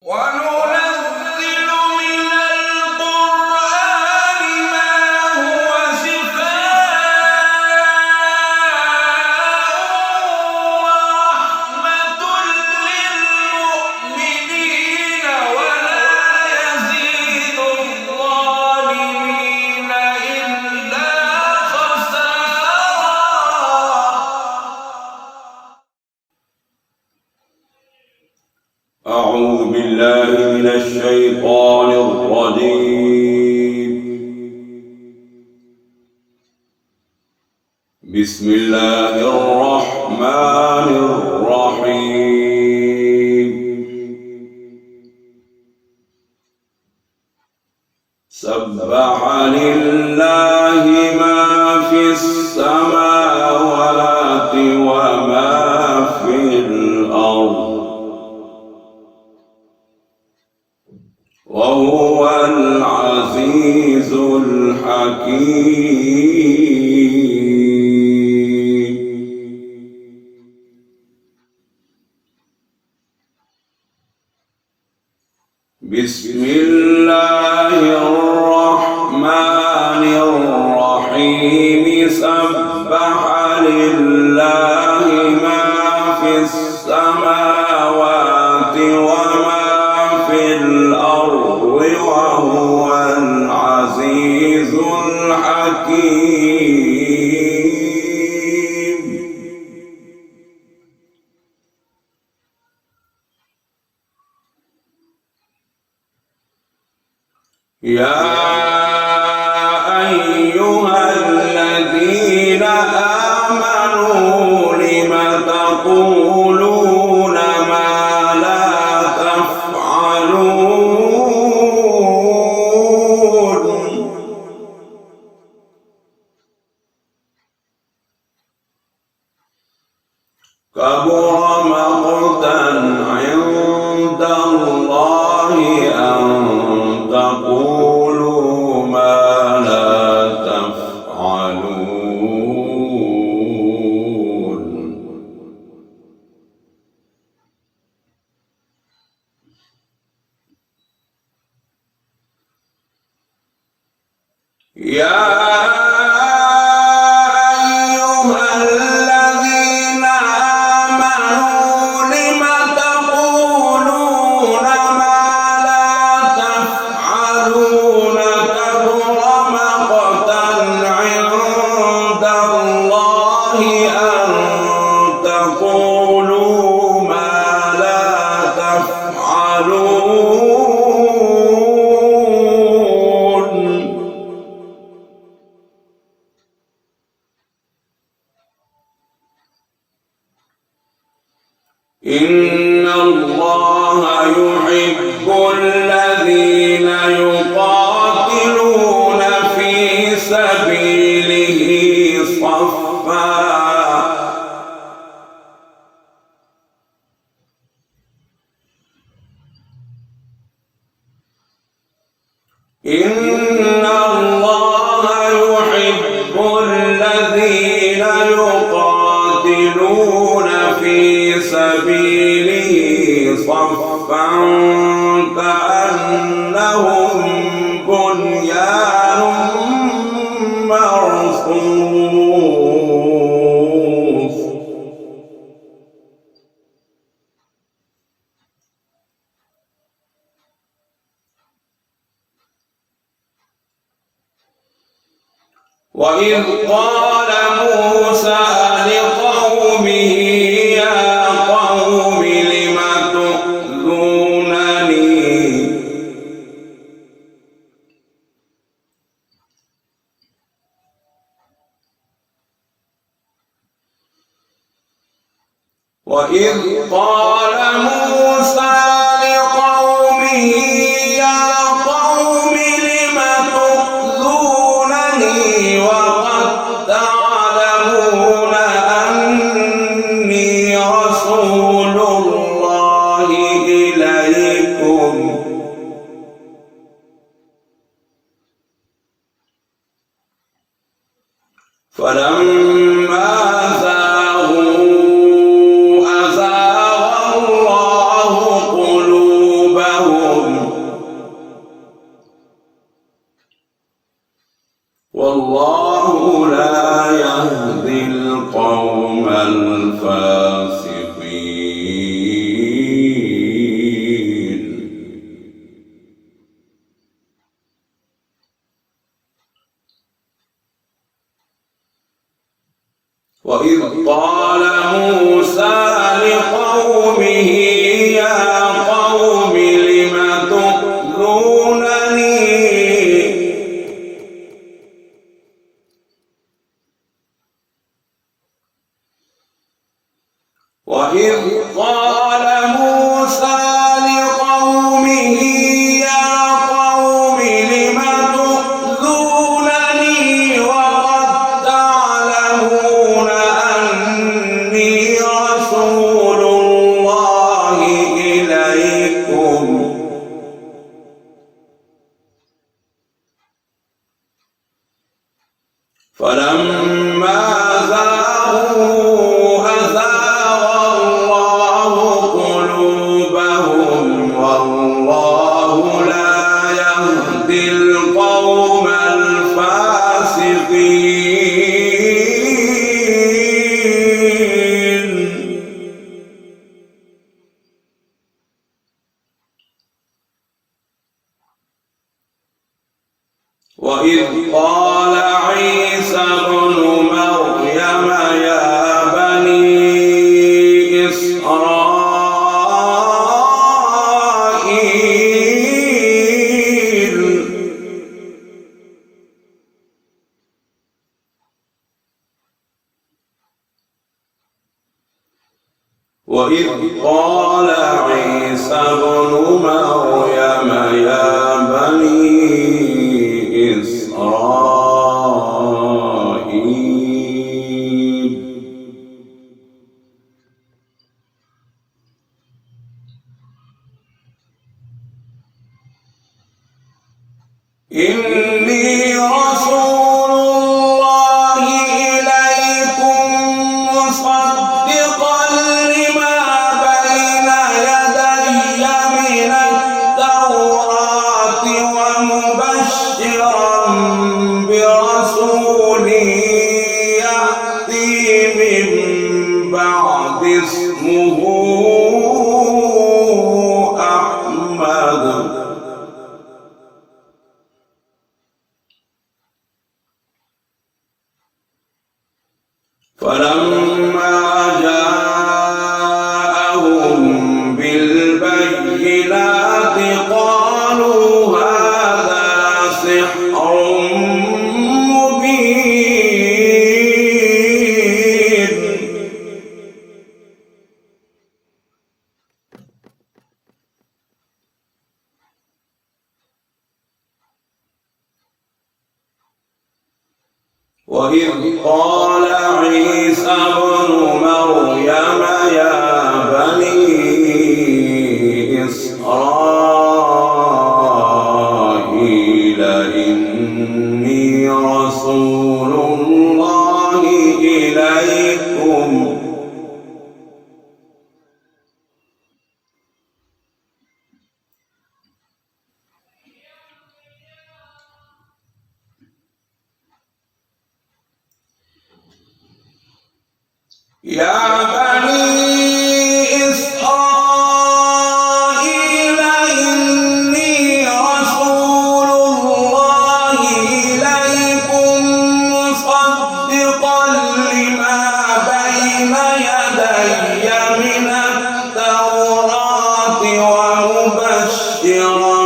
وننزل من القرآن ما هو شفاء ورحمة للمؤمنين ولا يزيد الظالمين إلا خسارا. أعوذ بالله من الشيطان الرجيم. بسم الله الرحمن الرحيم. سبح لله ما في السماوات وما في الأرض وهو العزيز الحكيم. بسم الله الرحمن الرحيم. سبح لله ما في السماوات وما في الأرض وهو العزيز الحكيم. يا أيها الذين آمنوا لم تقولون ما لا تفعلون. كبر مقتا عند الله أن تقولوا ما لا تفعلون. يا أيها الذين آمنوا لم تقولون ما لا تفعلون. كبر مقتا عند الله أن تقولوا ما لا تفعلون. إن الله يحب الذين يقاتلون في سبيله صفا. إن الله يحب الذين يقاتلون في سبيله صفا كأنهم بنيان مرصوص. وإذ قال موسى لقومه يا قوم لم تؤذونني. وإذ قال موسى لقومه يا قوم لم تؤذونني وقد تعلمون أني رسول الله إليكم. فلما زاغوا أزاغ الله قلوبهم والله لا يهدي القوم الفاسقين. وإذ قال موسى لقومه يا قوم لم تؤذونني وإذ قال موسى لقومه يا قوم لم تؤذونني وقد تعلمون أني رسول الله إليكم فلما زاغوا أزاغ الله قلوبهم والله لا يهدي القوم الفاسقين. وإذ قال عيسى ابن مريم يا بني إسرائيل وإذ قال عيسى ابن مريم يا بني إسرائيل إني رسول الله إليكم مصدقا لما بين يدي من التوراة ومبشرا برسول يأتي من بعد اسمه أحمد فلما جاءهم بالبينات قالوا هذا سحر مبين. وإذ قال عيسى ابن مريم يا بني إسرائيل إني رسول الله إليكم يا بني إسرائيل إني رسول الله إليكم مصدقا لما بين يدي من التوراة ومبشرا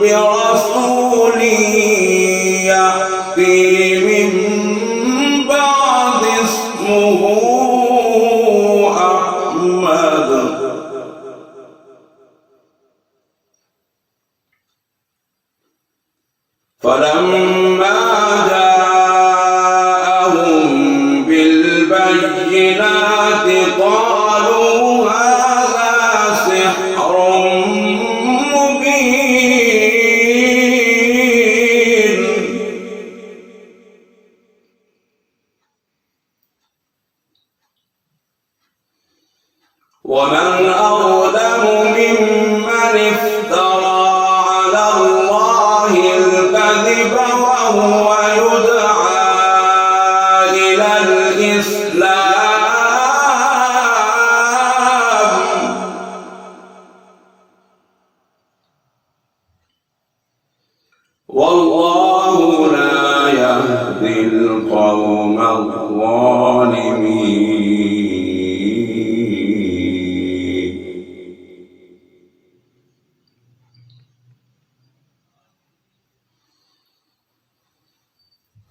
برسول يأتي من بعد اسمه فلما جاءهم بالبينات قالوا هذا سحر مبين. ومن أظلم ممن افترى على الله الكذب وهو يدعى القوم الظالمين.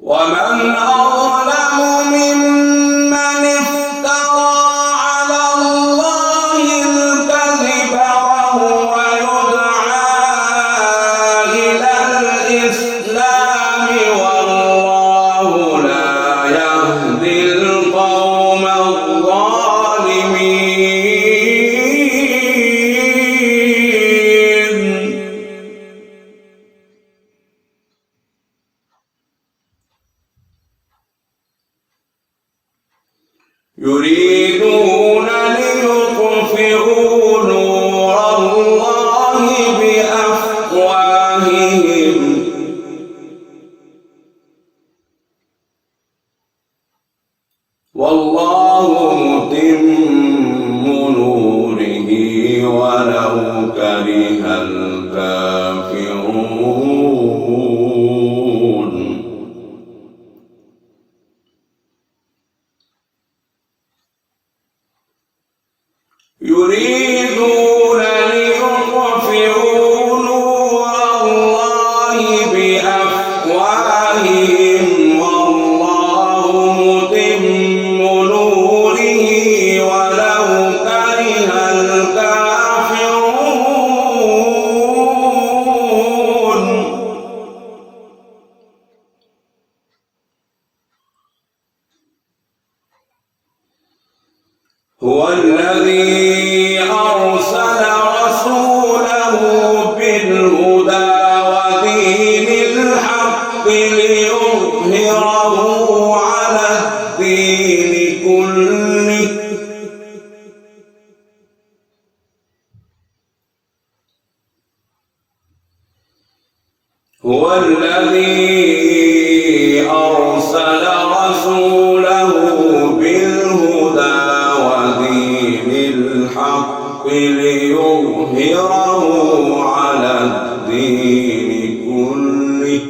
ومن أظلم ممن افترى على الله الكذب وهو يدعى إلى الإسلام والله لا يهدي القوم الظالمين. يريدون ليطفئوا نور الله بأفواههم والله متم نوره ولو كره الكافرون. يريدون ليطفئوا نور الله بأفواههم والله متم نوره ولو كره الكافرون. هو الذي أرسل رسوله بالهدى ودين الحق ليظهره على الدين كله هو الذي أرسل رسوله بالهدى ودين الحق ليظهره على الدين كله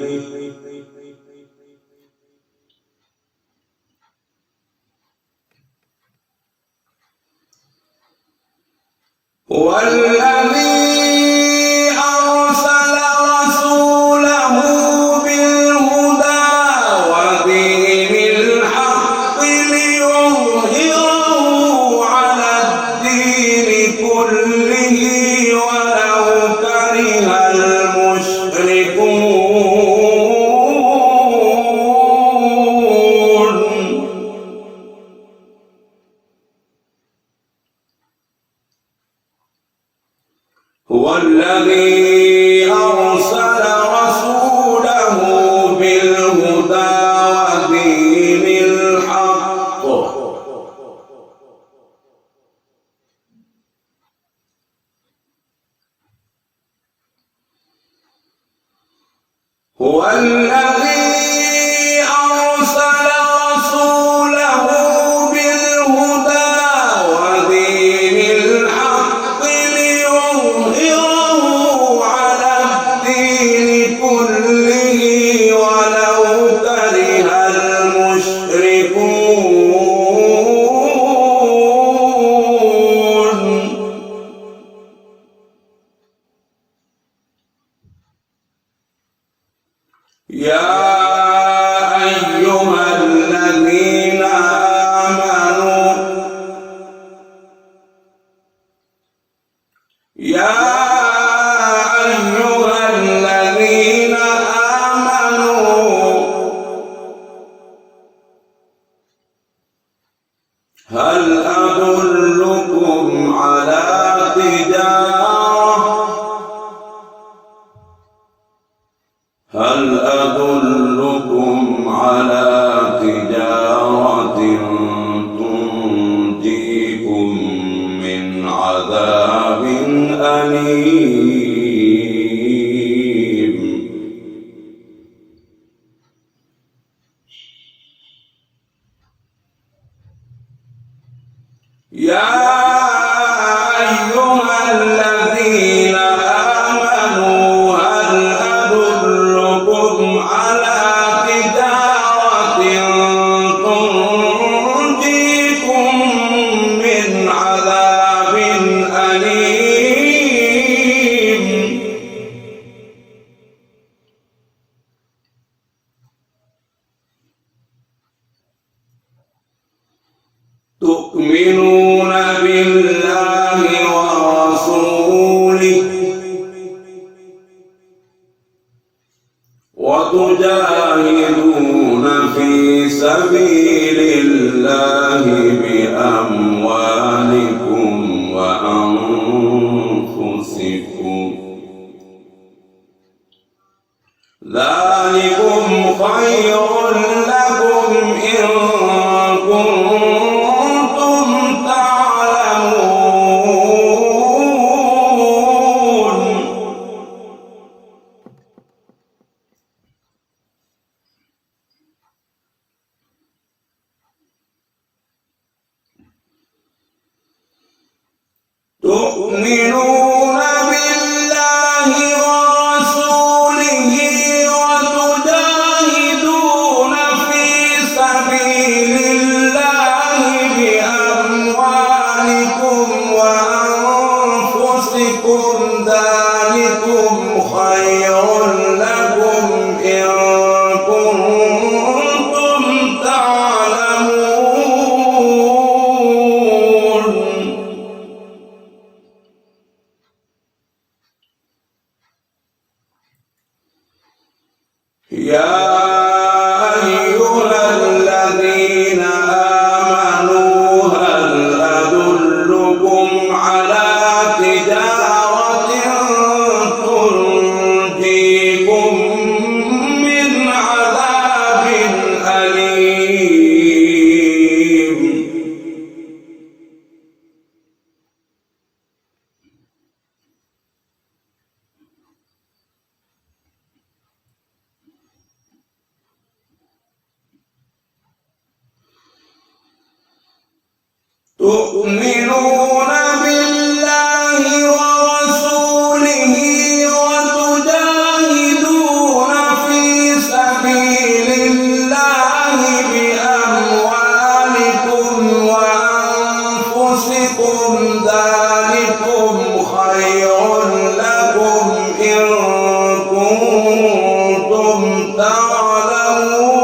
هو الذي أرسل رسوله بالهدى ودين الحق ليظهره على الدين كله ولو كره المشركون. هو الذي أرسل رسوله بالهدى ودين الحق هو الذي أرسل رسوله بالهدى ودين الحق ليظهره على الدين كله ولو كره المشركون. يا أيها الذين آمنوا هل أدلكم على تجارة تنجيكم من عذاب أليم. يا أيها الذين آمنوا هل أدلكم على تجارة تؤمنون بالله ورسوله وتجاهدون في سبيل الله بأموالكم وأنفسكم ذلكم خير لكم إن كنتم تعلمون تؤمنون بالله ورسوله وتجاهدون في سبيل الله بأموالكم وأنفسكم ذلكم خير لكم إن كنتم تعلمون يا أيها الذين آمنوا هل أدلكم على تجارة تنجيكم من عذاب أليم تؤمنون بالله ورسوله وتجاهدون في سبيل الله بأموالكم وأنفسكم ذلكم خير لكم إن كنتم تعلمون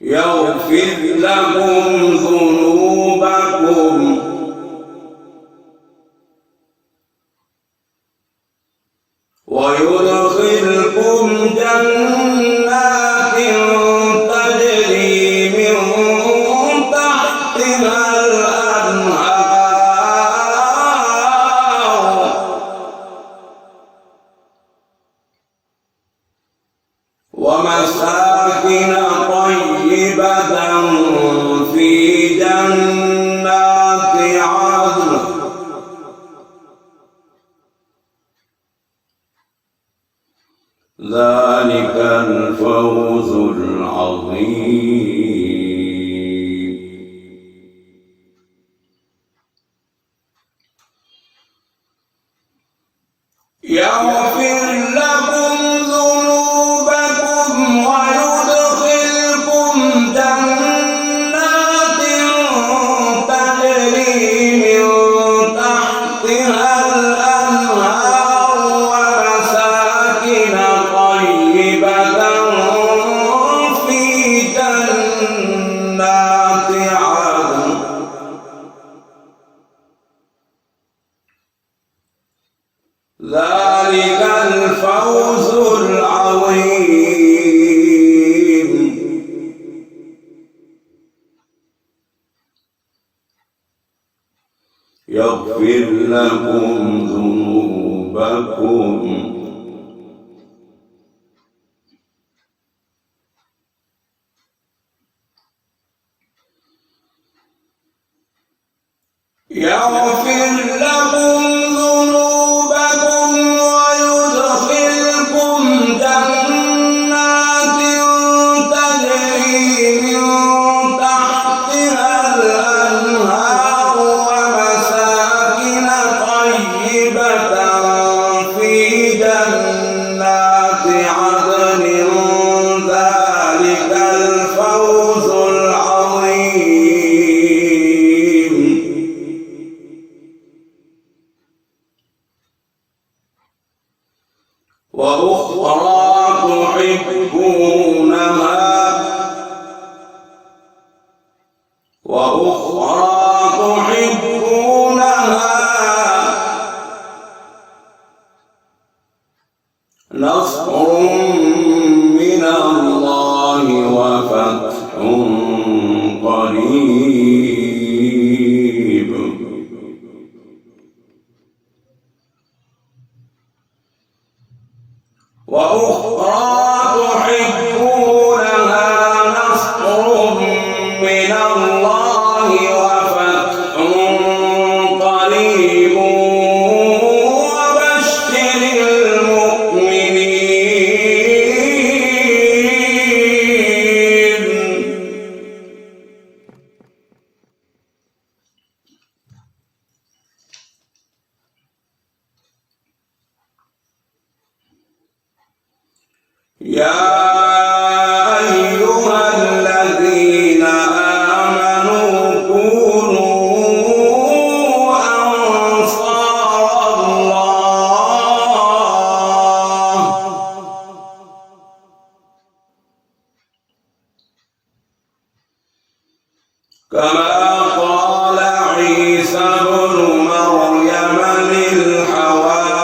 يغفر لكم ذنوبكم ويدخلكم جنات تجري من تحتها الأنهار ومساكن طيبة في جنات عدن ذلك الفوز العظيم يغفر لكم ذنوبكم ويدخلكم جنات تجري من تحتها الأنهار ومساكن طيبة في جنات عدن ذلك الفوز العظيم يغفر لكم ذنوبكم يغفر لكم ذنوبكم ويدخلكم جنات تجري من تحتها الأنهار ومساكن طيبة في جنات عدن ذلك الفوز. وأخرى تحبونها نصر من الله وفتح قريب. وأخرى تحبونها نصر من الله وفتح قريب وبشر المؤمنين. يا أيها الذين آمنوا كونوا أنصار الله كما قال عيسى ابن مريم للحواريين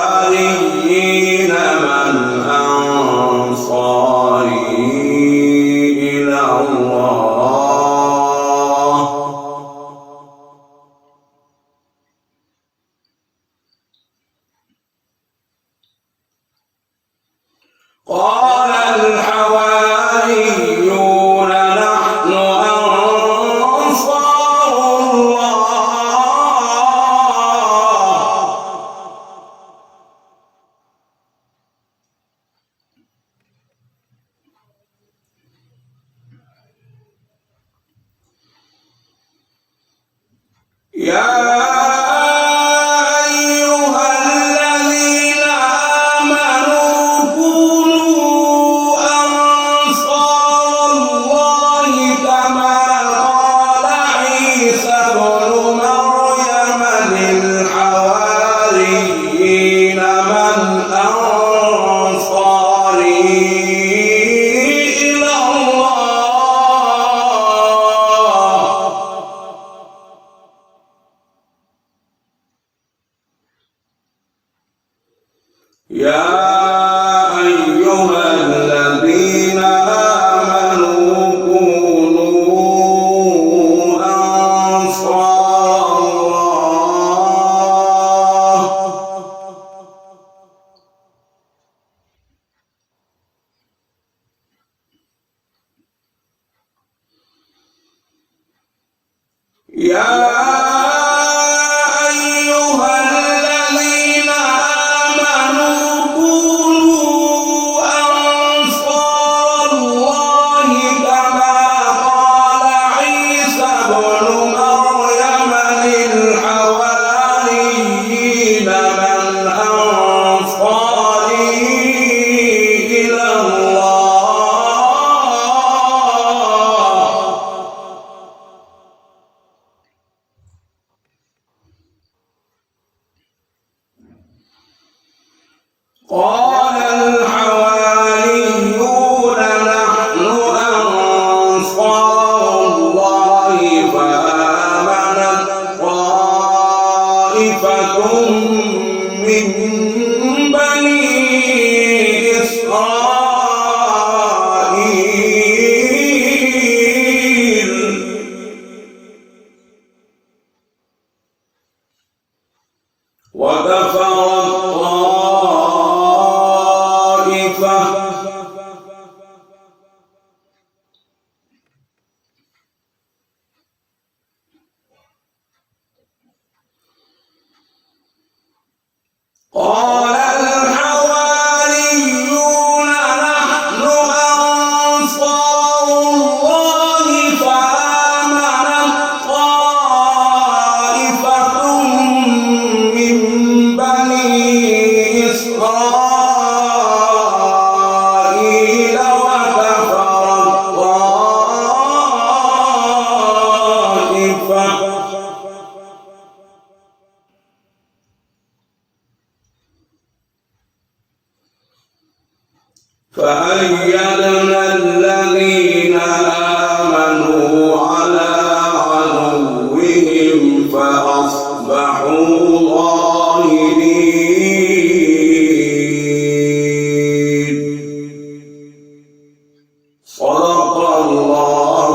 من أنصاري إلى الله قال الحواريون نحن أنصار الله. يا أيها الذين آمنوا كونوا أنصار الله كما قال عيسى ابن مريم للحواريين من أنصاري إلى الله يا أيها الذين آمنوا كونوا أنصار الله يا أيها الذين آمنوا كونوا أنصار الله كما قال عيسى ابن مريم للحواريين من أنصاري إلى الله قال الحواريون نحن أنصار الله فآمنت طائفة من بني إسرائيل وكفرت طائفة قال الحواريون نحن أنصار الله فآمنت طائفة من بني فأيدنا الذين آمنوا على عدوهم فأصبحوا ظاهرين. صدق الله